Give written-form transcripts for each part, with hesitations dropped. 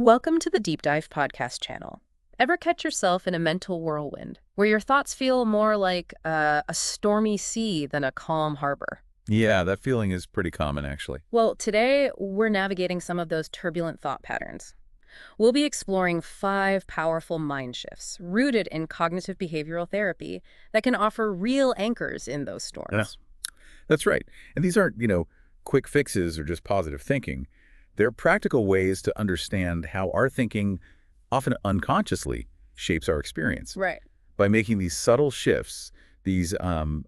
Welcome to the Deep Dive podcast channel. Ever catch yourself in a mental whirlwind, where your thoughts feel more like a stormy sea than a calm harbor? Yeah, that feeling is pretty common, actually. Well, today we're navigating some of those turbulent thought patterns. We'll be exploring 5 powerful mind shifts rooted in cognitive behavioral therapy that can offer real anchors in those Yeah, storms. that's right. And these aren't, quick fixes or just positive thinking. They're practical ways to understand how our thinking, often unconsciously, shapes our experience. Right. By making these subtle shifts, these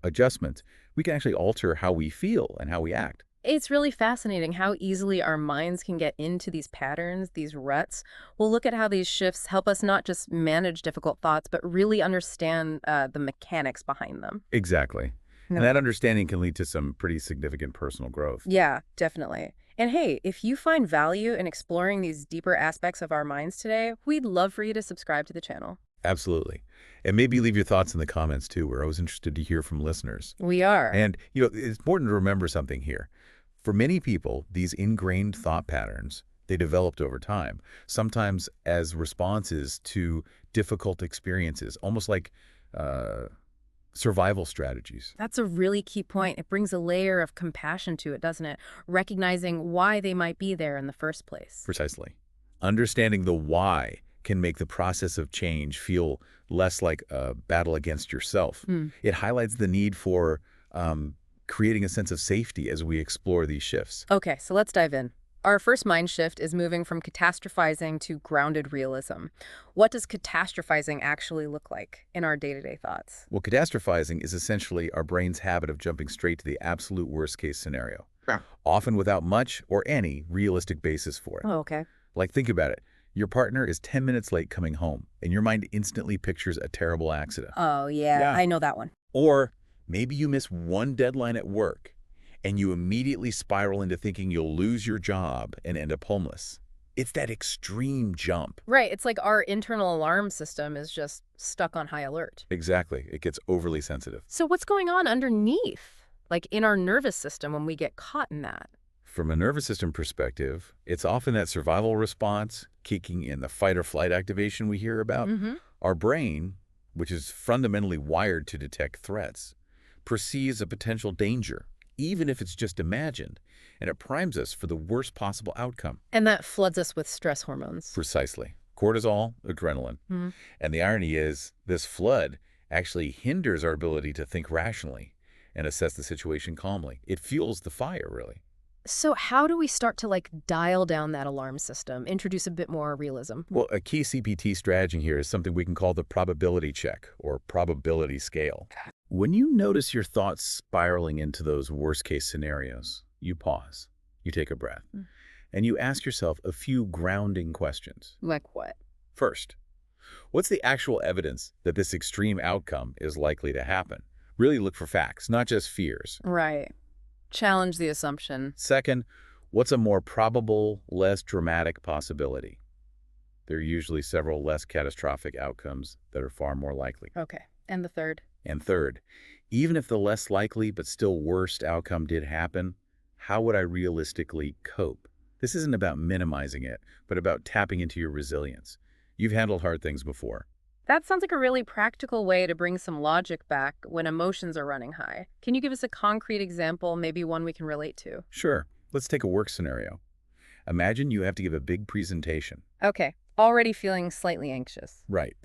adjustments, we can actually alter how we feel and how we act. It's really fascinating how easily our minds can get into these patterns, these ruts. We'll look at how these shifts help us not just manage difficult thoughts, but really understand the mechanics behind them. Exactly. And No. that understanding can lead to some pretty significant personal growth. Yeah, definitely. And hey, if you find value in exploring these deeper aspects of our minds today, we'd love for you to subscribe to the channel. Absolutely. And maybe leave your thoughts in the comments, too. We're always interested to hear from listeners. We are. And, it's important to remember something here. For many people, these ingrained thought patterns, they developed over time, sometimes as responses to difficult experiences, almost like survival strategies. That's a really key point. It brings a layer of compassion to it, doesn't it? Recognizing why they might be there in the first place. Precisely. Understanding the why can make the process of change feel less like a battle against yourself. Hmm. It highlights the need for creating a sense of safety as we explore these shifts. Okay, so let's dive in. Our first mind shift is moving from catastrophizing to grounded realism. What does catastrophizing actually look like in our day-to-day thoughts? Well, catastrophizing is essentially our brain's habit of jumping straight to the absolute worst-case scenario, Yeah. often without much or any realistic basis for it. Oh, okay. Like, think about it. Your partner is 10 minutes late coming home, and your mind instantly pictures a terrible accident. Oh, yeah, Yeah. I know that one. Or maybe you miss one deadline at work, and you immediately spiral into thinking you'll lose your job and end up homeless. It's that extreme jump. Right, it's like our internal alarm system is just stuck on high alert. Exactly. It gets overly sensitive. So what's going on underneath, like in our nervous system when we get caught in that? From a nervous system perspective, it's often that survival response, kicking in the fight or flight activation we hear about. Mm-hmm. Our brain, which is fundamentally wired to detect threats, perceives a potential danger, even if it's just imagined, and it primes us for the worst possible outcome. And that floods us with stress hormones. Precisely. Cortisol, adrenaline. Mm-hmm. And the irony is, this flood actually hinders our ability to think rationally and assess the situation calmly. It fuels the fire, really. So how do we start to dial down that alarm system, introduce a bit more realism? Well, a key CPT strategy here is something we can call the probability check or probability scale. When you notice your thoughts spiraling into those worst-case scenarios, you pause, you take a breath, and you ask yourself a few grounding questions. Like what? First, what's the actual evidence that this extreme outcome is likely to happen? Really look for facts, not just fears. Right. Challenge the assumption. Second, what's a more probable, less dramatic possibility? There are usually several less catastrophic outcomes that are far more likely. Okay. And the third? And third, even if the less likely but still worst outcome did happen, how would I realistically cope? This isn't about minimizing it, but about tapping into your resilience. You've handled hard things before. That sounds like a really practical way to bring some logic back when emotions are running high. Can you give us a concrete example, maybe one we can relate to? Sure, let's take a work scenario. Imagine you have to give a big presentation. Okay. Already feeling slightly anxious. Right.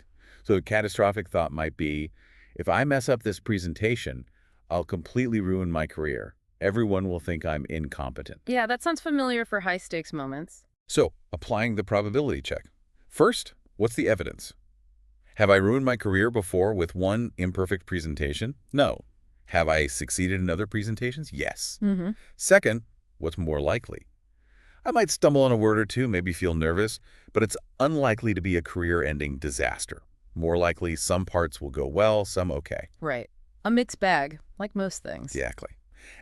So a catastrophic thought might be, if I mess up this presentation, I'll completely ruin my career. Everyone will think I'm incompetent. Yeah, that sounds familiar for high-stakes moments. So, applying the probability check. First, what's the evidence? Have I ruined my career before with one imperfect presentation? No. Have I succeeded in other presentations? Yes. Mm-hmm. Second, what's more likely? I might stumble on a word or two, maybe feel nervous, but it's unlikely to be a career-ending disaster. More likely, some parts will go well, some okay. Right. A mixed bag, like most things. Exactly.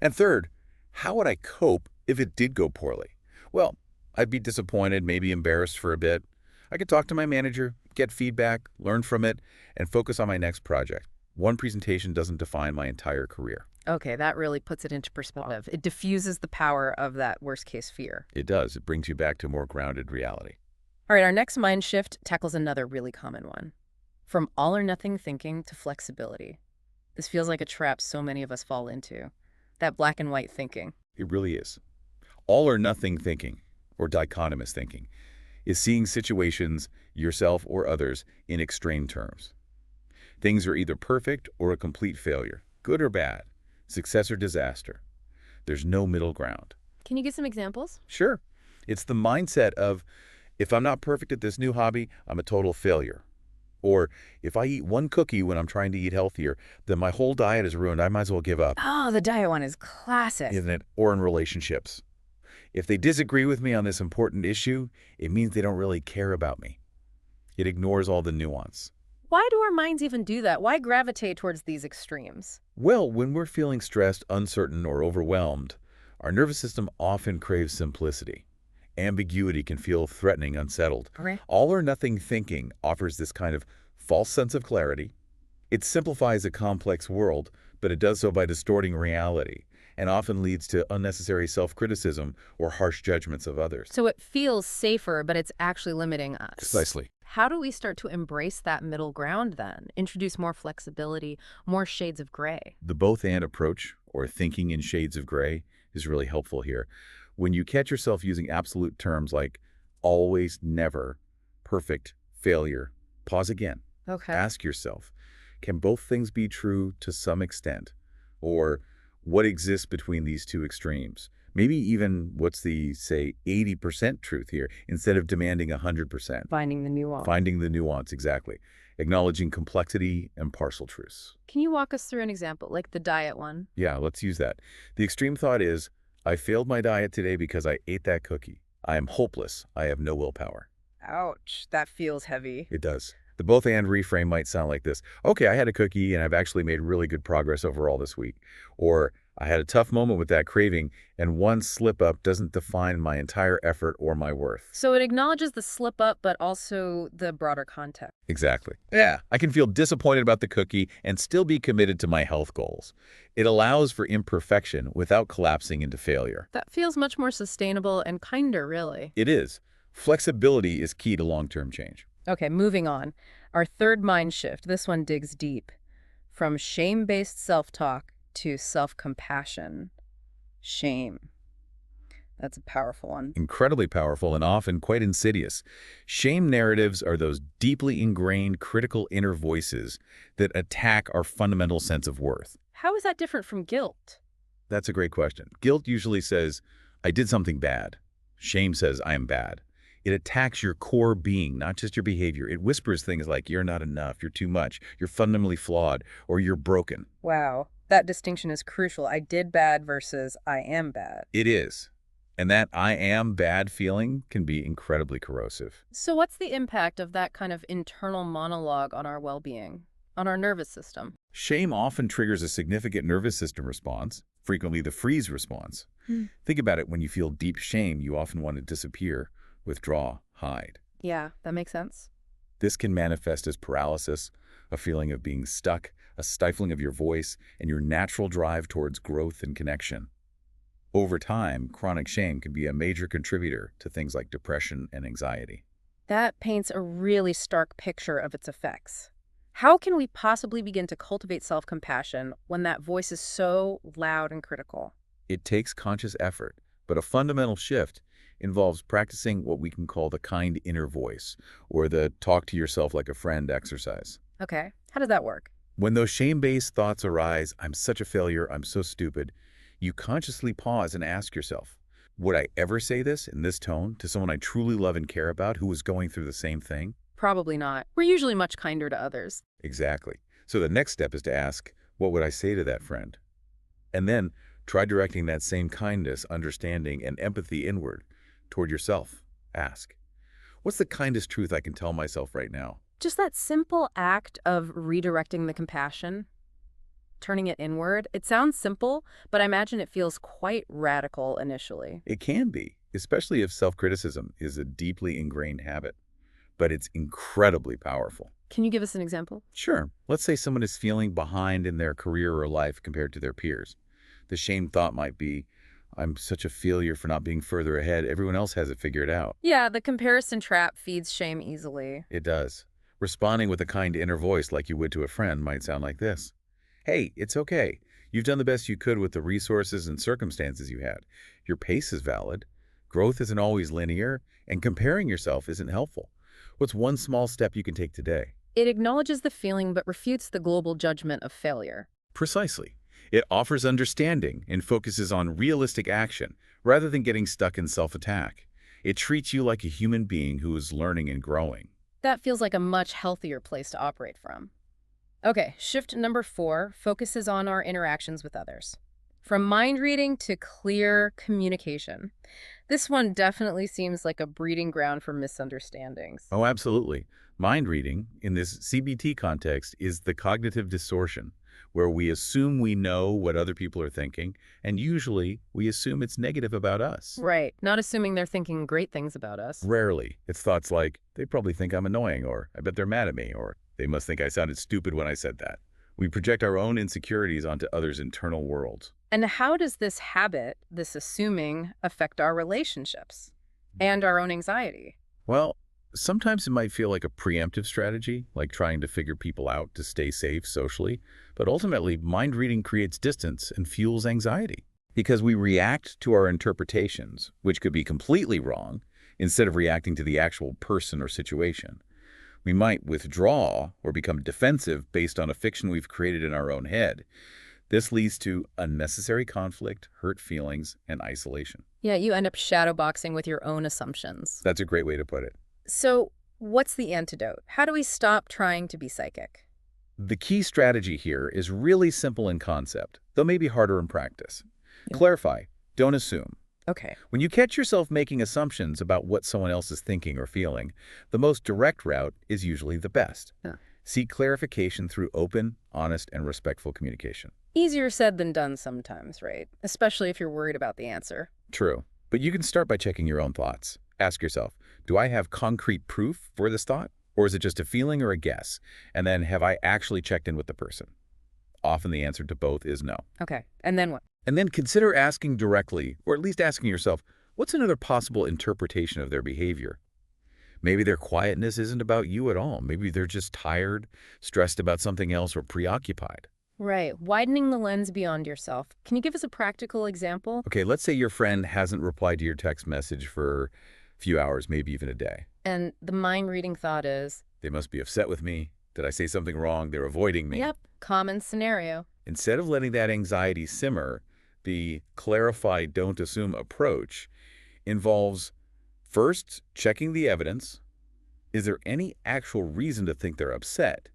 And third, how would I cope if it did go poorly? Well, I'd be disappointed, maybe embarrassed for a bit. I could talk to my manager, get feedback, learn from it, and focus on my next project. One presentation doesn't define my entire career. Okay, that really puts it into perspective. It diffuses the power of that worst-case fear. It does. It brings you back to more grounded reality. All right, our next mind shift tackles another really common one. From all or nothing thinking to flexibility. This feels like a trap so many of us fall into. That black and white thinking. It really is. All or nothing thinking, or dichotomous thinking, is seeing situations, yourself or others, in extreme terms. Things are either perfect or a complete failure, good or bad, success or disaster. There's no middle ground. Can you give some examples? Sure, it's the mindset of, if I'm not perfect at this new hobby, I'm a total failure. Or, if I eat one cookie when I'm trying to eat healthier, then my whole diet is ruined, I might as well give up. Oh, the diet one is classic. Isn't it? Or in relationships. If they disagree with me on this important issue, it means they don't really care about me. It ignores all the nuance. Why do our minds even do that? Why gravitate towards these extremes? Well, when we're feeling stressed, uncertain, or overwhelmed, our nervous system often craves simplicity. Ambiguity can feel threatening, unsettled. Okay. All or nothing thinking offers this kind of false sense of clarity. It simplifies a complex world, but it does so by distorting reality, and often leads to unnecessary self-criticism or harsh judgments of others. So it feels safer, but it's actually limiting us. Precisely. How do we start to embrace that middle ground then? Introduce more flexibility, more shades of gray? The both-and approach, or thinking in shades of gray, is really helpful here. When you catch yourself using absolute terms like always, never, perfect, failure, pause again. Okay. Ask yourself, can both things be true to some extent? Or what exists between these two extremes? Maybe even what's the, say, 80% truth here, instead of demanding 100%. Finding the nuance. Finding the nuance, exactly. Acknowledging complexity and partial truths. Can you walk us through an example, like the diet one? Yeah, let's use that. The extreme thought is, I failed my diet today because I ate that cookie. I am hopeless. I have no willpower. Ouch, that feels heavy. It does. The both and reframe might sound like this. Okay, I had a cookie and I've actually made really good progress overall this week. Or I had a tough moment with that craving and one slip up doesn't define my entire effort or my worth. So it acknowledges the slip up, but also the broader context. Exactly. Yeah, I can feel disappointed about the cookie and still be committed to my health goals. It allows for imperfection without collapsing into failure. That feels much more sustainable and kinder, really. It is. Flexibility is key to long-term change. Okay, moving on. Our third mind shift, this one digs deep. From shame-based self-talk to self-compassion. Shame. That's a powerful one. Incredibly powerful and often quite insidious. Shame narratives are those deeply ingrained critical inner voices that attack our fundamental sense of worth. How is that different from guilt? That's a great question. Guilt usually says, I did something bad. Shame says, I am bad. It attacks your core being, not just your behavior. It whispers things like, you're not enough, you're too much, you're fundamentally flawed, or you're broken. Wow, that distinction is crucial. I did bad versus I am bad. It is. And that I am bad feeling can be incredibly corrosive. So what's the impact of that kind of internal monologue on our well-being, on our nervous system? Shame often triggers a significant nervous system response, frequently the freeze response. Think about it, when you feel deep shame, you often want to disappear, withdraw, hide. Yeah, that makes sense. This can manifest as paralysis, a feeling of being stuck, a stifling of your voice, and your natural drive towards growth and connection. Over time, chronic shame can be a major contributor to things like depression and anxiety. That paints a really stark picture of its effects. How can we possibly begin to cultivate self-compassion when that voice is so loud and critical? It takes conscious effort, but a fundamental shift involves practicing what we can call the kind inner voice, or the talk to yourself like a friend exercise. Okay, how does that work? When those shame-based thoughts arise, I'm such a failure, I'm so stupid, you consciously pause and ask yourself, would I ever say this in this tone to someone I truly love and care about who is going through the same thing? Probably not. We're usually much kinder to others. Exactly. So the next step is to ask, what would I say to that friend? And then try directing that same kindness, understanding, and empathy inward toward yourself. Ask, what's the kindest truth I can tell myself right now? Just that simple act of redirecting the compassion, turning it inward. It sounds simple, but I imagine it feels quite radical initially. It can be, especially if self-criticism is a deeply ingrained habit, but it's incredibly powerful. Can you give us an example? Sure. Let's say someone is feeling behind in their career or life compared to their peers. The shame thought might be, I'm such a failure for not being further ahead. Everyone else has it figured out. Yeah, the comparison trap feeds shame easily. It does. Responding with a kind inner voice like you would to a friend might sound like this. Hey, it's okay. You've done the best you could with the resources and circumstances you had. Your pace is valid. Growth isn't always linear, and comparing yourself isn't helpful. What's one small step you can take today? It acknowledges the feeling but refutes the global judgment of failure. Precisely. It offers understanding and focuses on realistic action rather than getting stuck in self-attack. It treats you like a human being who is learning and growing. That feels like a much healthier place to operate from. Okay, shift number 4 focuses on our interactions with others. From mind reading to clear communication. This one definitely seems like a breeding ground for misunderstandings. Oh, absolutely. Mind reading, in this CBT context, is the cognitive distortion, where we assume we know what other people are thinking, and usually we assume it's negative about us. Right, not assuming they're thinking great things about us. Rarely, it's thoughts like, they probably think I'm annoying, or I bet they're mad at me, or they must think I sounded stupid when I said that. We project our own insecurities onto others' internal worlds. And how does this habit, this assuming, affect our relationships and our own anxiety? Well, sometimes it might feel like a preemptive strategy, like trying to figure people out to stay safe socially, but ultimately, mind reading creates distance and fuels anxiety. Because we react to our interpretations, which could be completely wrong, instead of reacting to the actual person or situation. We might withdraw or become defensive based on a fiction we've created in our own head. This leads to unnecessary conflict, hurt feelings, and isolation. Yeah, you end up shadowboxing with your own assumptions. That's a great way to put it. So, what's the antidote? How do we stop trying to be psychic? The key strategy here is really simple in concept, though maybe harder in practice. Yeah. Clarify, don't assume. Okay. When you catch yourself making assumptions about what someone else is thinking or feeling, the most direct route is usually the best. Yeah. Seek clarification through open, honest, and respectful communication. Easier said than done sometimes, right? Especially if you're worried about the answer. True. But you can start by checking your own thoughts. Ask yourself, do I have concrete proof for this thought? Or is it just a feeling or a guess? And then have I actually checked in with the person? Often the answer to both is no. Okay. And then what? And then consider asking directly, or at least asking yourself, what's another possible interpretation of their behavior? Maybe their quietness isn't about you at all. Maybe they're just tired, stressed about something else, or preoccupied. Right. Widening the lens beyond yourself. Can you give us a practical example? Okay, let's say your friend hasn't replied to your text message for a few hours, maybe even a day. And the mind-reading thought is, They must be upset with me. Did I say something wrong? They're avoiding me. yep, common scenario. Instead of letting that anxiety simmer, the clarify, don't assume approach involves first checking the evidence. Is there any actual reason to think they're upset?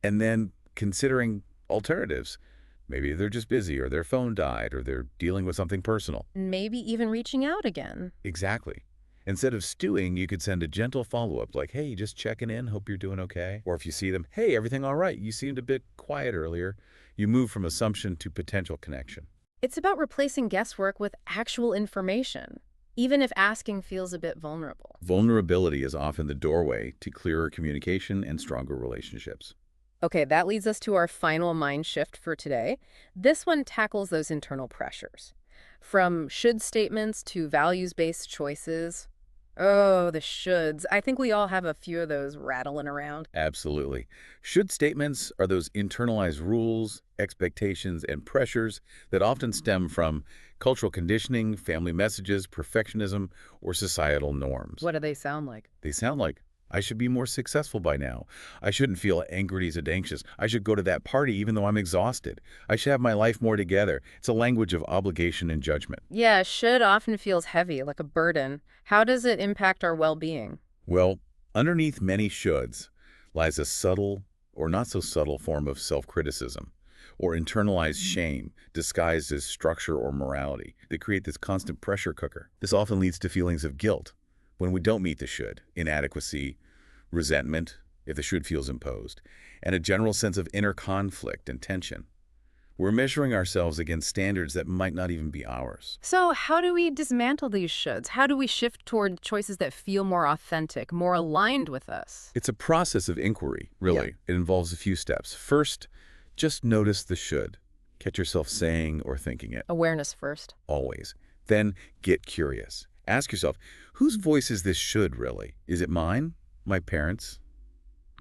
And then considering alternatives. Maybe they're just busy, or their phone died, or they're dealing with something personal. Maybe even reaching out again. Exactly. Instead of stewing, you could send a gentle follow-up like, hey, just checking in, hope you're doing okay. Or if you see them, hey, everything all right? You seemed a bit quiet earlier. You move from assumption to potential connection. It's about replacing guesswork with actual information, even if asking feels a bit vulnerable. Vulnerability is often the doorway to clearer communication and stronger relationships. Okay, that leads us to our final mind shift for today. This one tackles those internal pressures. From should statements to values-based choices. Oh, the shoulds. I think we all have a few of those rattling around. Absolutely. Should statements are those internalized rules, expectations, and pressures that often stem from cultural conditioning, family messages, perfectionism, or societal norms. What do they sound like? They sound like, I should be more successful by now. I shouldn't feel angry and anxious. I should go to that party even though I'm exhausted. I should have my life more together. It's a language of obligation and judgment. Yeah, should often feels heavy, like a burden. How does it impact our well-being? Well, underneath many shoulds lies a subtle or not so subtle form of self-criticism or internalized shame disguised as structure or morality. They create this constant pressure cooker. This often leads to feelings of guilt when we don't meet the should, inadequacy, resentment, if the should feels imposed, and a general sense of inner conflict and tension. We're measuring ourselves against standards that might not even be ours. So how do we dismantle these shoulds? How do we shift toward choices that feel more authentic, more aligned with us? It's a process of inquiry, really. Yeah. It involves a few steps. First, just notice the should. Catch yourself saying or thinking it, Awareness first. always. Then get curious. Ask yourself, whose voice is this should really? Is it mine? My parents?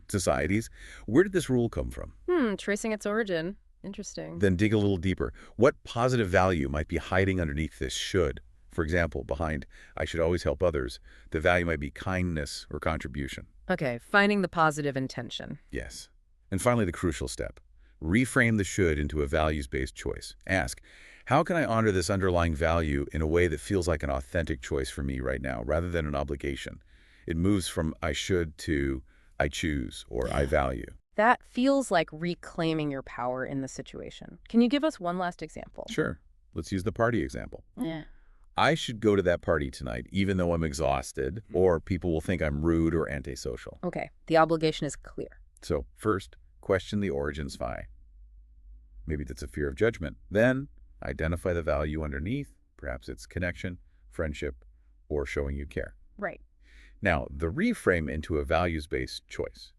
Society's? Where did this rule come from? Tracing its origin. Interesting. Then dig a little deeper. What positive value might be hiding underneath this should? For example, behind I should always help others, the value might be kindness or contribution. Okay, finding the positive intention. Yes. And finally, the crucial step. Reframe the should into a values-based choice. Ask, how can I honor this underlying value in a way that feels like an authentic choice for me right now, rather than an obligation? It moves from I should to I choose or I value. That feels like reclaiming your power in the situation. Can you give us one last example? Sure. Let's use the party example. Yeah. I should go to that party tonight, even though I'm exhausted, or people will think I'm rude or antisocial. Okay, the obligation is clear. So first, question the origins why. Maybe that's a fear of judgment. Then, identify the value underneath. Perhaps it's connection, friendship, or showing you care. Right. Now, the reframe into a values-based choice.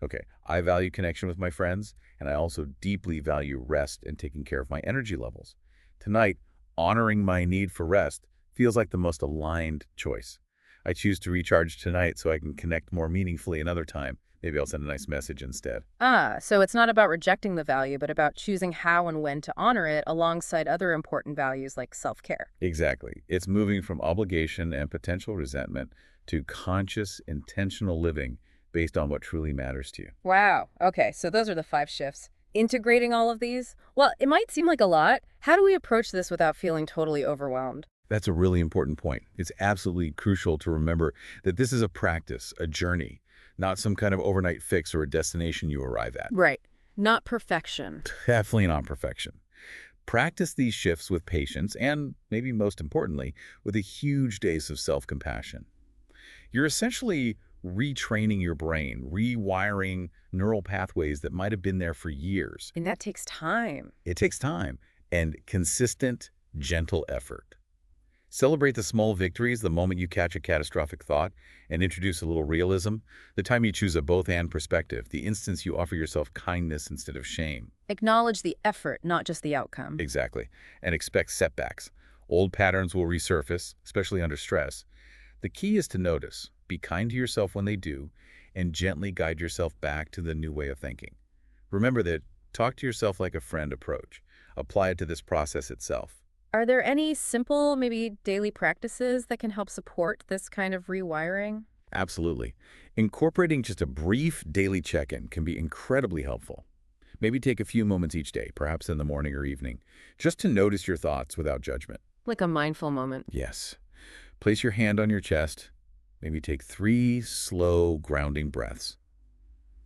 Okay, I value connection with my friends, and I also deeply value rest and taking care of my energy levels. Tonight, honoring my need for rest feels like the most aligned choice. I choose to recharge tonight so I can connect more meaningfully another time. Maybe I'll send a nice message instead. So it's not about rejecting the value, but about choosing how and when to honor it alongside other important values like self-care. Exactly. It's moving from obligation and potential resentment to conscious, intentional living based on what truly matters to you. Wow. Okay, so those are the 5 shifts. Integrating all of these? Well, it might seem like a lot. How do we approach this without feeling totally overwhelmed? That's a really important point. It's absolutely crucial to remember that this is a practice, a journey, not some kind of overnight fix or a destination you arrive at. Right. Not perfection. Definitely not perfection. Practice these shifts with patience and, maybe most importantly, with a huge dose of self-compassion. You're essentially retraining your brain, rewiring neural pathways that might have been there for years. And that takes time. It takes time and consistent, gentle effort. Celebrate the small victories the moment you catch a catastrophic thought and introduce a little realism, the time you choose a both-and perspective, the instance you offer yourself kindness instead of shame. Acknowledge the effort, not just the outcome. Exactly. And expect setbacks. Old patterns will resurface, especially under stress. The key is to notice, be kind to yourself when they do, and gently guide yourself back to the new way of thinking. Remember that talk to yourself like a friend approach. Apply it to this process itself. Are there any simple, maybe daily practices that can help support this kind of rewiring? Absolutely. Incorporating just a brief daily check-in can be incredibly helpful. Maybe take a few moments each day, perhaps in the morning or evening, just to notice your thoughts without judgment. Like a mindful moment. Yes. Place your hand on your chest. Maybe take 3 slow, grounding breaths.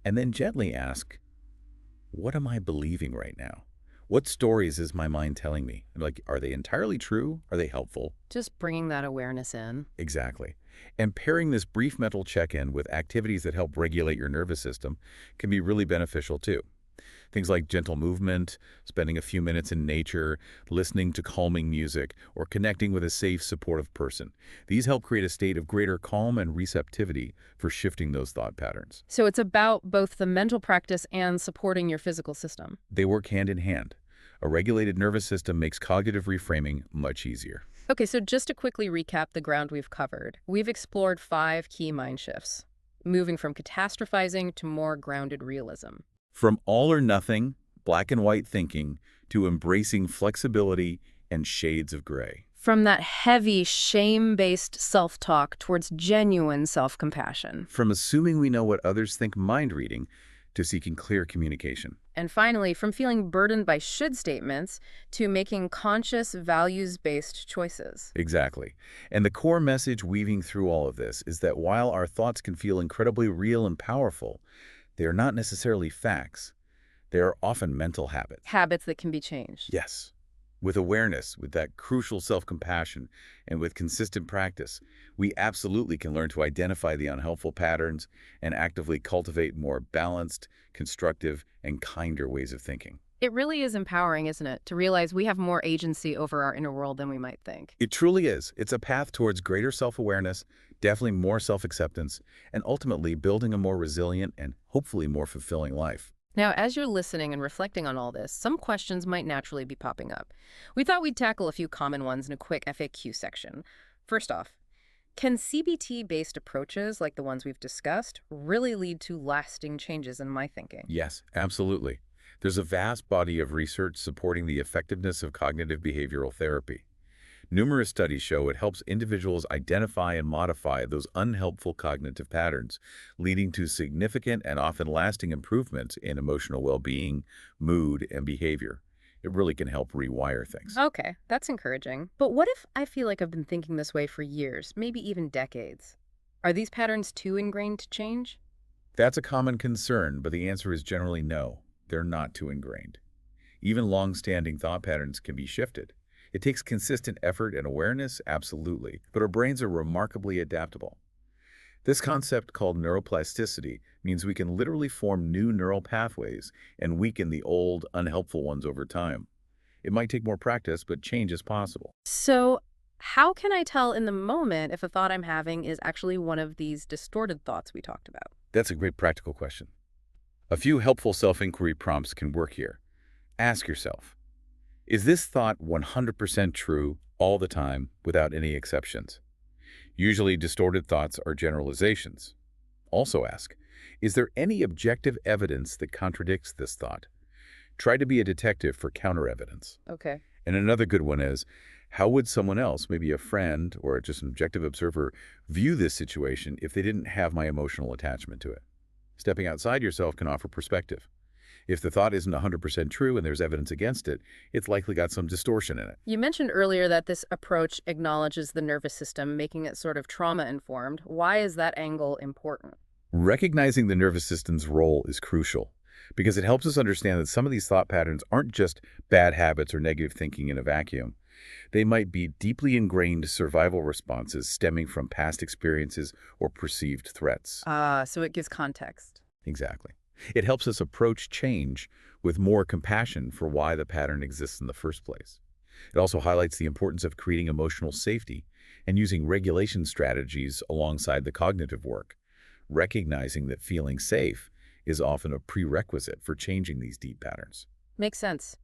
And then gently ask, what am I believing right now? What stories is my mind telling me? Like, are they entirely true? Are they helpful? Just bringing that awareness in. Exactly. And pairing this brief mental check-in with activities that help regulate your nervous system can be really beneficial too. Things like gentle movement, spending a few minutes in nature, listening to calming music, or connecting with a safe, supportive person. These help create a state of greater calm and receptivity for shifting those thought patterns. So it's about both the mental practice and supporting your physical system. They work hand in hand. A regulated nervous system makes cognitive reframing much easier. Okay, so just to quickly recap the ground we've covered, we've explored 5 key mind shifts, moving from catastrophizing to more grounded realism. From all or nothing, black and white thinking, to embracing flexibility and shades of gray. From that heavy, shame-based self-talk towards genuine self-compassion. From assuming we know what others think mind reading, to seeking clear communication. And finally, from feeling burdened by should statements to making conscious, values-based choices. Exactly. And the core message weaving through all of this is that while our thoughts can feel incredibly real and powerful, they are not necessarily facts. They are often mental habits. Habits that can be changed. Yes. With awareness, with that crucial self-compassion, and with consistent practice, we absolutely can learn to identify the unhelpful patterns and actively cultivate more balanced, constructive, and kinder ways of thinking. It really is empowering, isn't it, to realize we have more agency over our inner world than we might think. It truly is. It's a path towards greater self-awareness, definitely more self-acceptance, and ultimately building a more resilient and hopefully more fulfilling life. Now, as you're listening and reflecting on all this, some questions might naturally be popping up. We thought we'd tackle a few common ones in a quick FAQ section. First off, can CBT-based approaches, like the ones we've discussed, really lead to lasting changes in my thinking? Yes, absolutely. There's a vast body of research supporting the effectiveness of cognitive behavioral therapy. Numerous studies show it helps individuals identify and modify those unhelpful cognitive patterns, leading to significant and often lasting improvements in emotional well-being, mood, and behavior. It really can help rewire things. Okay, that's encouraging. But what if I feel like I've been thinking this way for years, maybe even decades? Are these patterns too ingrained to change? That's a common concern, but the answer is generally no. They're not too ingrained. Even long-standing thought patterns can be shifted. It takes consistent effort and awareness, absolutely, but our brains are remarkably adaptable. This concept, called neuroplasticity, means we can literally form new neural pathways and weaken the old, unhelpful ones over time. It might take more practice, but change is possible. So, how can I tell in the moment if a thought I'm having is actually one of these distorted thoughts we talked about? That's a great practical question. A few helpful self-inquiry prompts can work here. Ask yourself, is this thought 100% true all the time without any exceptions? Usually distorted thoughts are generalizations. Also ask, is there any objective evidence that contradicts this thought? Try to be a detective for counter-evidence. Okay. And another good one is, how would someone else, maybe a friend or just an objective observer, view this situation if they didn't have my emotional attachment to it? Stepping outside yourself can offer perspective. If the thought isn't 100% true and there's evidence against it, it's likely got some distortion in it. You mentioned earlier that this approach acknowledges the nervous system, making it sort of trauma-informed. Why is that angle important? Recognizing the nervous system's role is crucial because it helps us understand that some of these thought patterns aren't just bad habits or negative thinking in a vacuum. They might be deeply ingrained survival responses stemming from past experiences or perceived threats. So it gives context. Exactly. It helps us approach change with more compassion for why the pattern exists in the first place. It also highlights the importance of creating emotional safety and using regulation strategies alongside the cognitive work, recognizing that feeling safe is often a prerequisite for changing these deep patterns. Makes sense.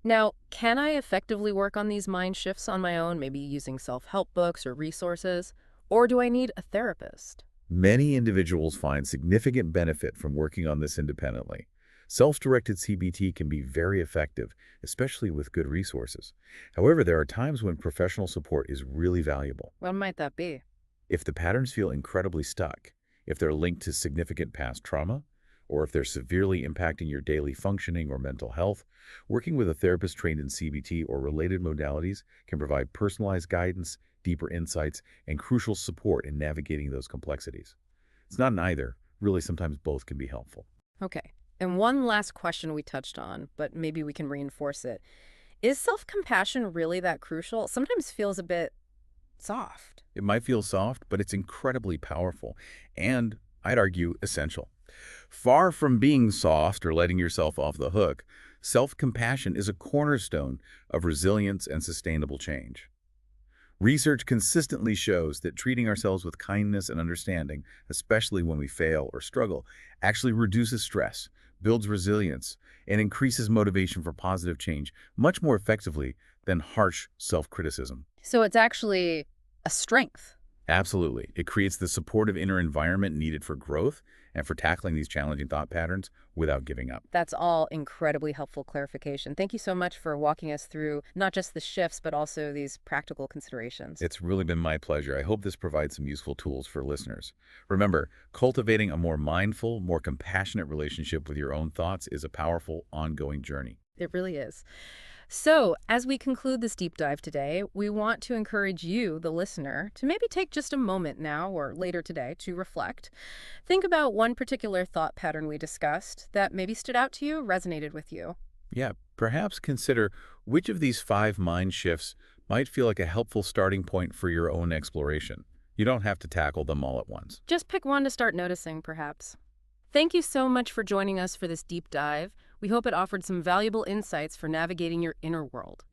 Now, can I effectively work on these mind shifts on my own, maybe using self-help books or resources? Or do I need a therapist? Many individuals find significant benefit from working on this independently. Self-directed CBT can be very effective, especially with good resources. However, there are times when professional support is really valuable. What might that be? If the patterns feel incredibly stuck, if they're linked to significant past trauma, or if they're severely impacting your daily functioning or mental health, working with a therapist trained in CBT or related modalities can provide personalized guidance, deeper insights, and crucial support in navigating those complexities. It's not an either. Really, sometimes both can be helpful. Okay. And one last question we touched on, but maybe we can reinforce it. Is self-compassion really that crucial? Sometimes feels a bit soft. It might feel soft, but it's incredibly powerful and, I'd argue, essential. Far from being soft or letting yourself off the hook, self-compassion is a cornerstone of resilience and sustainable change. Research consistently shows that treating ourselves with kindness and understanding, especially when we fail or struggle, actually reduces stress, builds resilience, and increases motivation for positive change much more effectively than harsh self-criticism. So it's actually a strength. Absolutely. It creates the supportive inner environment needed for growth and for tackling these challenging thought patterns without giving up. That's all incredibly helpful clarification. Thank you so much for walking us through not just the shifts, but also these practical considerations. It's really been my pleasure. I hope this provides some useful tools for listeners. Remember, cultivating a more mindful, more compassionate relationship with your own thoughts is a powerful, ongoing journey. It really is. So, as we conclude this deep dive today, we want to encourage you, the listener, to maybe take just a moment now or later today to reflect. Think about one particular thought pattern we discussed that maybe stood out to you, resonated with you. Yeah, perhaps consider which of these 5 mind shifts might feel like a helpful starting point for your own exploration. You don't have to tackle them all at once. Just pick one to start noticing, perhaps. Thank you so much for joining us for this deep dive. We hope it offered some valuable insights for navigating your inner world.